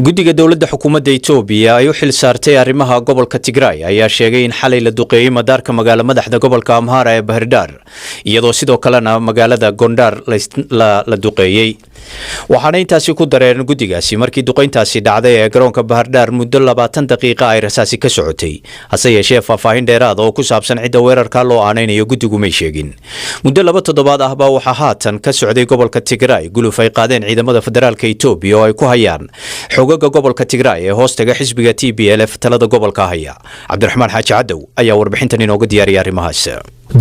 guddiga dowladda xukuumadda itoobiya ay u xil saartay arrimaha gobolka Tigray ayaa sheegay in xalay la duqeeyay madaarka magaalada madaxda gobolka Amhara ee Bahardar iyadoo sidoo kalena magaalada Gondar la duqeeyay waxaana intaasi ku dareen guddigaasi markii duqeyntaasi dhacday ee garoonka Bahardar muddo 20 daqiiqo ay rasaasi ka socotay hase yeeshee faahfaahin dheeraad oo ku saabsan cidda weerarka loo aanaynayo guddigu ma sheegin muddo 2 toddobaad ah baa waxa haatan ka socday gobolka Tigray guluf ay qaadeen ciidamada federaalka Itoobiya oo ay ku hayaan xogaga gobolka Tigray ee hoostaga xisbiga TPLF talada gobolka haya Cabdiraxmaan Xaaji Cadow ayaa warbixintan inooga diyaariyay arrimahaas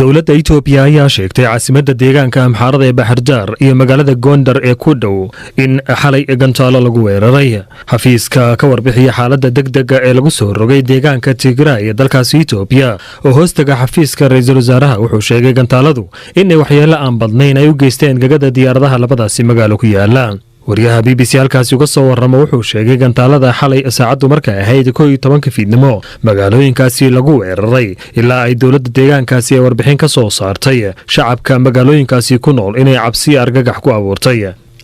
dowladda Itoobiya ayaa sheegtay caasimadda deegaanka Amxaarada ee Bahardar iyo magaalada Gondar ee ku dhow in xalay gantaalo lagu weeraray xafiiska ka warbixiya xaaladda degdega ee lagu soo rogay deegaanka Tigray ee dalkaas Itoobiya oo hoostaga xafiiska ra'iisul wasaaraha wuxuu sheegay gantaaladu in waxyeello aan badnayn ay u geysteen gagada diyaaradaha labadaasi magaalo ku yaala wariyaha BBC halkaasi uga soo warrama wuxuu sheegay gantaalada xalay saacadu markay ahayd 11 fiidnimo magaalooyinkaasi lagu weeraray ilaa ay dowladda deegaankaasi ay warbixin ka soo saartay shacabka magaalooyinkaasi ku nool inay cabsi argagax ku abuurtay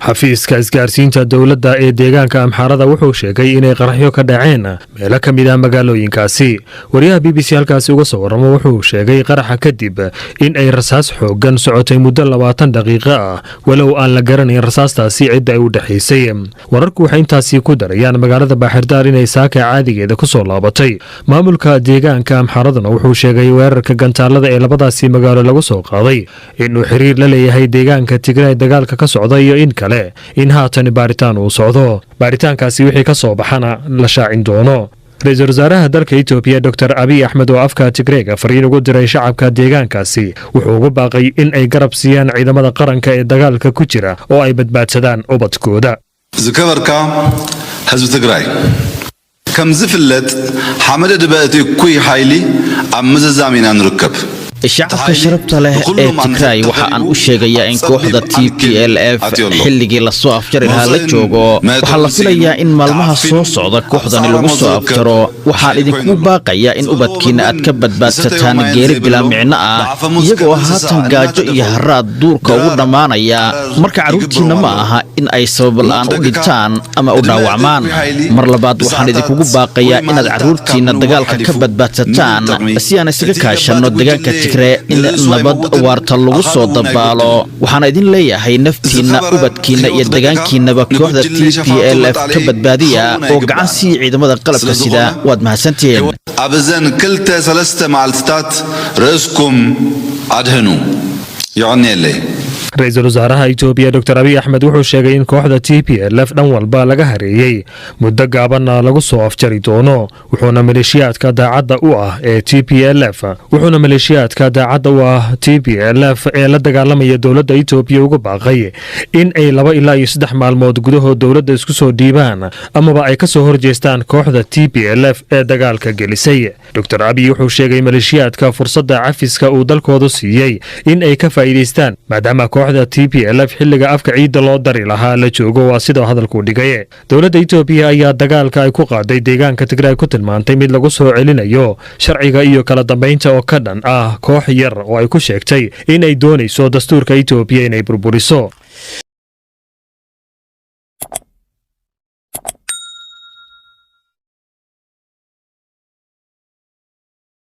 xafiiska isgaarsiinta dowladda ee deegaanka Amxaarada wuxuu sheegay inay qaraxyo ka dhaceen meelo ka mid ah magaalooyinkaasi wariyaha BBC halkaasi uga soo warrama wuxuu sheegay qaraxa kadib in ay rasaas xoogan socotay muddo 20 daqiiqo ah walow aan la garanayn rasaastaasi cidda ay u dhaxaysay wararku waxay intaasi ku darayaan magaalada Bahardar inay saaka caadigeeda ku soo laabatay maamulka deegaanka Amxaaradana wuxuu sheegay weerarka gantaalada ee labadaasi magaalo lagu soo qaaday inuu xiriir la leeyahay deegaanka Tigray dagaalka ka socda iyo in haatan baaritaan uu socdo baaritaankaasi wixii ka soo baxana la shaacin doono ra'iisul wasaaraha dalka Itoobiya Dr. Abiy Ahmed oo afka Tigreega fariin ugu diray shacabka deegaankaasi wuxuu ugu baaqay in ay garab siiyaan ciidamada qaranka ee dagaalka ku jira oo ay badbaadsadaan ubadkooda zakabarka hazb Tigray kam ziflat hamad dibati kuy hayli am mizamina nurkab shacabka sharafta leh ee Tigray waxa aan u sheegayaa in kooxda TPLF xilligii la soo afjari lahaa la joogo waxa la filayaa in maalmaha soo socda kooxdani lagu soo afjaro waxaan idinku baaqayaa in ubadkiina aad ka badbaadsataan geeri bilaa micno ah iyagoo haatan gaajo iyo haraad duurka ugu dhamaanaya marka caruurtiina ma aha in ay sabab la'aan u dhintaan ama u dhaawacmaan mar labaad waxaan idinku baaqayaa inaad caruurtiina dagaalka ka badbaadsataan si aan isaga kaashano deegaanka in nabad waarta lagu soo dabaalo waxaan idin leeyahay naftiina ubadkiina iyo deegaankiinaba kooxda TPLF ka badbaadiya oo gacan si ciidamada qalabka sida waad mahadsantiin abzan kilta salasta maaltat raskum adhanu yani ra'iisul wasaaraha Itoobiya Dr. Abiy Ahmed wuxuu sheegay in kooxda TPLF dhan walba laga hareeyay muddo gaaban lagu soo afjari doono wuxuuna maleeshiyaadka daacadda u ah ee TPLF ee la dagaalamaya dowladda Itoobiya uga baaqay in ay 2 ilaa 3 maalmood gudahood dowladda isku soo dhiibaan amaba ay ka soo horjeestaan kooxda TPLF ee dagaalka gelisay Dr. Abiy wuxuu sheegay maleeshiyaadka fursadda cafiska uu dalkoodu siiyay in ay ka faa'iideystaan maadaama kooxda TPLF xilliga afka ciida loo dari lahaa la joogo waa sida hadalku dhigay dowladda Itoobiya ayaa dagaalka ay ku qaaday deegaanka Tigray ku tilmaantay mid lagu soo celinayo sharciga iyo kala dambeynta oo ka dhan ah koox yar oo ay ku sheegtay in ay doonayso dastuurka Itoobiya inay burburiso